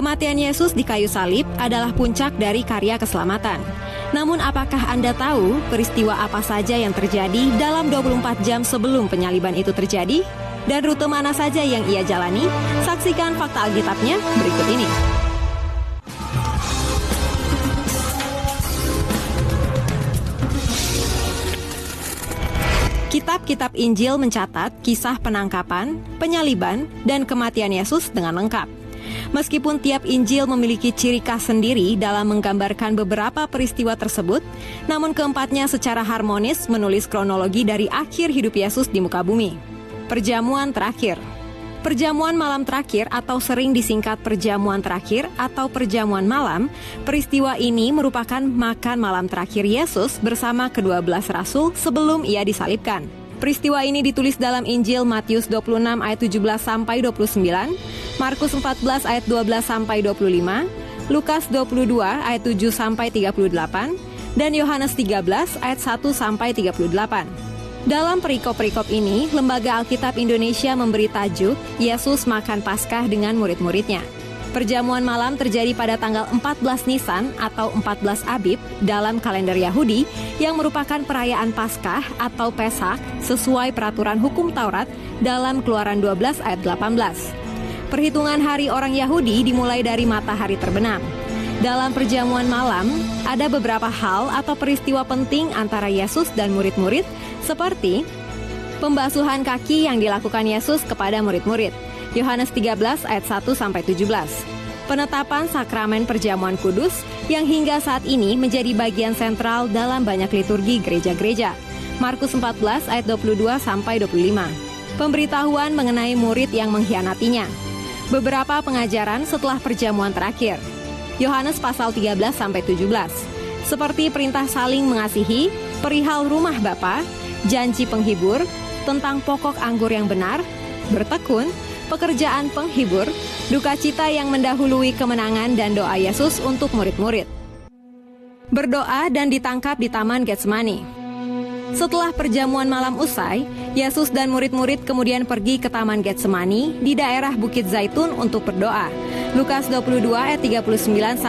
Kematian Yesus di kayu salib adalah puncak dari karya keselamatan. Namun apakah Anda tahu peristiwa apa saja yang terjadi dalam 24 jam sebelum penyaliban itu terjadi? Dan rute mana saja yang ia jalani? Saksikan fakta Alkitabnya berikut ini. Kitab-kitab Injil mencatat kisah penangkapan, penyaliban, dan kematian Yesus dengan lengkap. Meskipun tiap Injil memiliki ciri khas sendiri dalam menggambarkan beberapa peristiwa tersebut, namun keempatnya secara harmonis menulis kronologi dari akhir hidup Yesus di muka bumi. Perjamuan terakhir. Perjamuan malam terakhir atau sering disingkat perjamuan terakhir atau perjamuan malam, peristiwa ini merupakan makan malam terakhir Yesus bersama ke-12 rasul sebelum ia disalibkan. Peristiwa ini ditulis dalam Injil Matius 26 ayat 17-29, Markus 14 ayat 12-25, Lukas 22 ayat 7-38, dan Yohanes 13 ayat 1-38. Dalam perikop-perikop ini, Lembaga Alkitab Indonesia memberi tajuk Yesus makan Paskah dengan murid-muridnya. Perjamuan malam terjadi pada tanggal 14 Nisan atau 14 Abib dalam kalender Yahudi yang merupakan perayaan Paskah atau Pesak sesuai peraturan hukum Taurat dalam Keluaran 12 ayat 18. Perhitungan hari orang Yahudi dimulai dari matahari terbenam. Dalam perjamuan malam, ada beberapa hal atau peristiwa penting antara Yesus dan murid-murid seperti pembasuhan kaki yang dilakukan Yesus kepada murid-murid. Yohanes 13 ayat 1-17. Penetapan sakramen perjamuan kudus yang hingga saat ini menjadi bagian sentral dalam banyak liturgi gereja-gereja. Markus 14 ayat 22-25. Pemberitahuan mengenai murid yang mengkhianatinya. Beberapa pengajaran setelah perjamuan terakhir. Yohanes pasal 13-17. Seperti perintah saling mengasihi, perihal rumah Bapa, janji penghibur, tentang pokok anggur yang benar, bertekun, pekerjaan penghibur, duka cita yang mendahului kemenangan dan doa Yesus untuk murid-murid. Berdoa dan ditangkap di Taman Getsemani. Setelah perjamuan malam usai, Yesus dan murid-murid kemudian pergi ke Taman Getsemani di daerah Bukit Zaitun untuk berdoa. Lukas 22 ayat 39-46.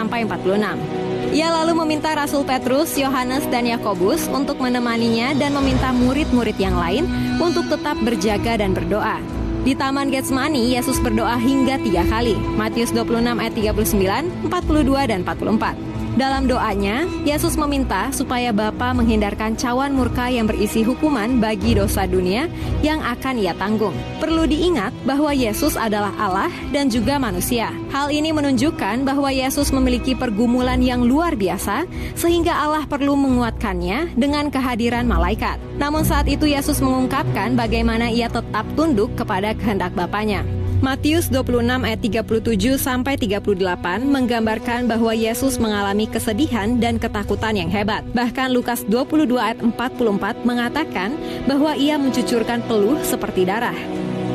Ia lalu meminta Rasul Petrus, Yohanes, dan Yakobus untuk menemaninya dan meminta murid-murid yang lain untuk tetap berjaga dan berdoa. Di Taman Getsemani, Yesus berdoa hingga 3 kali. Matius 26 ayat 39, 42, dan 44. Dalam doanya, Yesus meminta supaya Bapa menghindarkan cawan murka yang berisi hukuman bagi dosa dunia yang akan ia tanggung. Perlu diingat bahwa Yesus adalah Allah dan juga manusia. Hal ini menunjukkan bahwa Yesus memiliki pergumulan yang luar biasa, sehingga Allah perlu menguatkannya dengan kehadiran malaikat. Namun saat itu Yesus mengungkapkan bagaimana ia tetap tunduk kepada kehendak Bapanya. Matius 26 ayat 37-38 menggambarkan bahwa Yesus mengalami kesedihan dan ketakutan yang hebat. Bahkan Lukas 22 ayat 44 mengatakan bahwa ia mencucurkan peluh seperti darah.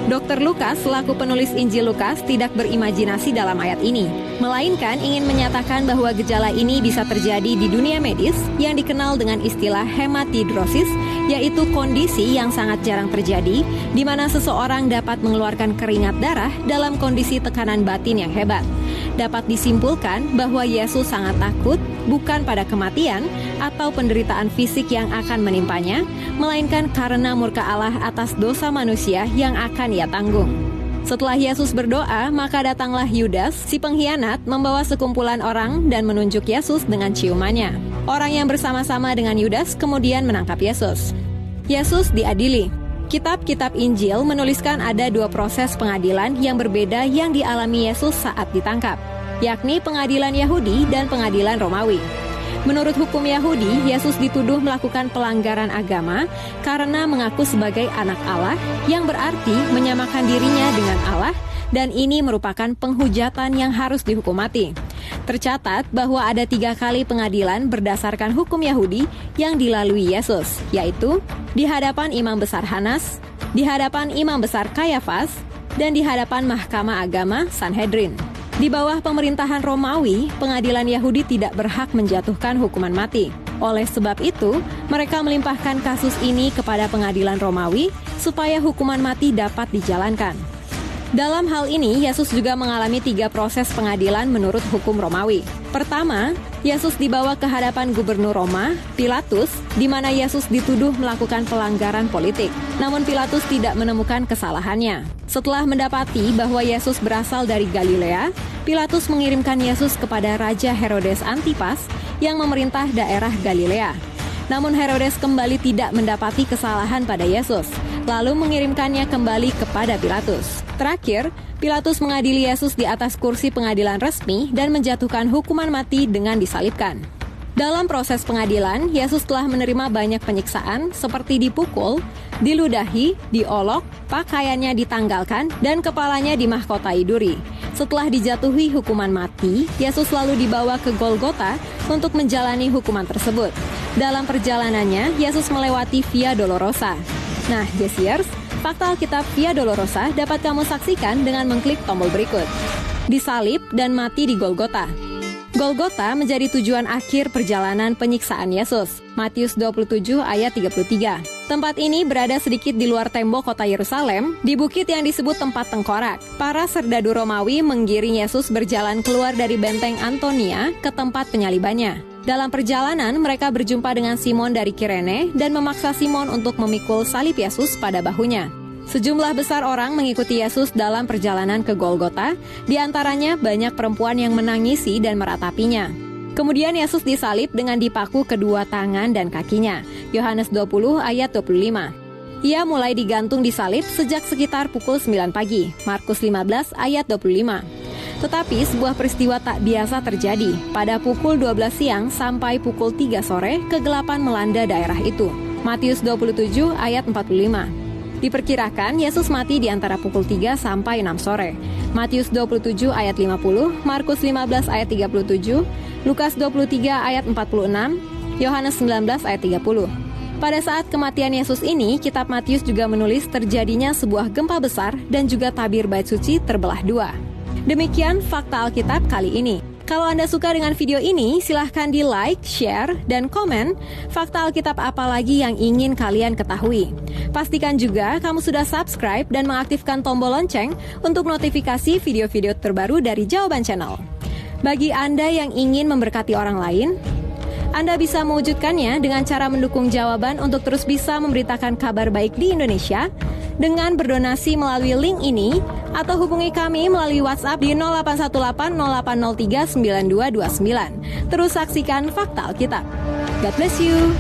Dr. Lukas selaku penulis Injil Lukas tidak berimajinasi dalam ayat ini, melainkan ingin menyatakan bahwa gejala ini bisa terjadi di dunia medis yang dikenal dengan istilah hematidrosis, yaitu kondisi yang sangat jarang terjadi, di mana seseorang dapat mengeluarkan keringat darah dalam kondisi tekanan batin yang hebat. Dapat disimpulkan bahwa Yesus sangat takut bukan pada kematian atau penderitaan fisik yang akan menimpanya, melainkan karena murka Allah atas dosa manusia yang akan ia tanggung. Setelah Yesus berdoa, maka datanglah Yudas, si pengkhianat, membawa sekumpulan orang dan menunjuk Yesus dengan ciumannya. Orang yang bersama-sama dengan Yudas kemudian menangkap Yesus. Yesus diadili. Kitab-kitab Injil menuliskan ada 2 proses pengadilan yang berbeda yang dialami Yesus saat ditangkap, yakni pengadilan Yahudi dan pengadilan Romawi. Menurut hukum Yahudi, Yesus dituduh melakukan pelanggaran agama karena mengaku sebagai anak Allah, yang berarti menyamakan dirinya dengan Allah, dan ini merupakan penghujatan yang harus dihukum mati. Tercatat bahwa ada 3 kali pengadilan berdasarkan hukum Yahudi yang dilalui Yesus, yaitu di hadapan Imam Besar Hanas, di hadapan Imam Besar Kayafas, dan di hadapan Mahkamah Agama Sanhedrin. Di bawah pemerintahan Romawi, pengadilan Yahudi tidak berhak menjatuhkan hukuman mati. Oleh sebab itu, mereka melimpahkan kasus ini kepada pengadilan Romawi supaya hukuman mati dapat dijalankan. Dalam hal ini, Yesus juga mengalami 3 proses pengadilan menurut hukum Romawi. Pertama, Yesus dibawa ke hadapan gubernur Roma, Pilatus, di mana Yesus dituduh melakukan pelanggaran politik. Namun Pilatus tidak menemukan kesalahannya. Setelah mendapati bahwa Yesus berasal dari Galilea, Pilatus mengirimkan Yesus kepada Raja Herodes Antipas yang memerintah daerah Galilea. Namun Herodes kembali tidak mendapati kesalahan pada Yesus, lalu mengirimkannya kembali kepada Pilatus. Terakhir, Pilatus mengadili Yesus di atas kursi pengadilan resmi dan menjatuhkan hukuman mati dengan disalibkan. Dalam proses pengadilan, Yesus telah menerima banyak penyiksaan seperti dipukul, diludahi, diolok, pakaiannya ditanggalkan, dan kepalanya dimahkotai duri. Setelah dijatuhi hukuman mati, Yesus lalu dibawa ke Golgota untuk menjalani hukuman tersebut. Dalam perjalanannya, Yesus melewati Via Dolorosa. Nah, Jesiers, fakta Alkitab Via Dolorosa dapat kamu saksikan dengan mengklik tombol berikut. Disalib dan mati di Golgota. Golgota menjadi tujuan akhir perjalanan penyiksaan Yesus. Matius 27 ayat 33. Tempat ini berada sedikit di luar tembok kota Yerusalem, di bukit yang disebut tempat tengkorak. Para serdadu Romawi menggiring Yesus berjalan keluar dari benteng Antonia ke tempat penyalibannya. Dalam perjalanan, mereka berjumpa dengan Simon dari Kirene dan memaksa Simon untuk memikul salib Yesus pada bahunya. Sejumlah besar orang mengikuti Yesus dalam perjalanan ke Golgota, di antaranya banyak perempuan yang menangisi dan meratapinya. Kemudian Yesus disalib dengan dipaku kedua tangan dan kakinya. Yohanes 20 ayat 25. Ia mulai digantung di salib sejak sekitar pukul 9 pagi. Markus 15 ayat 25. Tetapi sebuah peristiwa tak biasa terjadi. Pada pukul 12 siang sampai pukul 3 sore, kegelapan melanda daerah itu. Matius 27 ayat 45. Diperkirakan Yesus mati di antara pukul 3 sampai 6 sore. Matius 27 ayat 50, Markus 15 ayat 37, Lukas 23 ayat 46, Yohanes 19 ayat 30. Pada saat kematian Yesus ini, kitab Matius juga menulis terjadinya sebuah gempa besar dan juga tabir bait suci terbelah 2. Demikian fakta Alkitab kali ini. Kalau Anda suka dengan video ini, silahkan di like, share, dan komen fakta Alkitab apa lagi yang ingin kalian ketahui. Pastikan juga kamu sudah subscribe dan mengaktifkan tombol lonceng untuk notifikasi video-video terbaru dari Jawaban Channel. Bagi Anda yang ingin memberkati orang lain, Anda bisa mewujudkannya dengan cara mendukung Jawaban untuk terus bisa memberitakan kabar baik di Indonesia dengan berdonasi melalui link ini atau hubungi kami melalui WhatsApp di 0818 0803 9229. Terus saksikan fakta Alkitab. God bless you.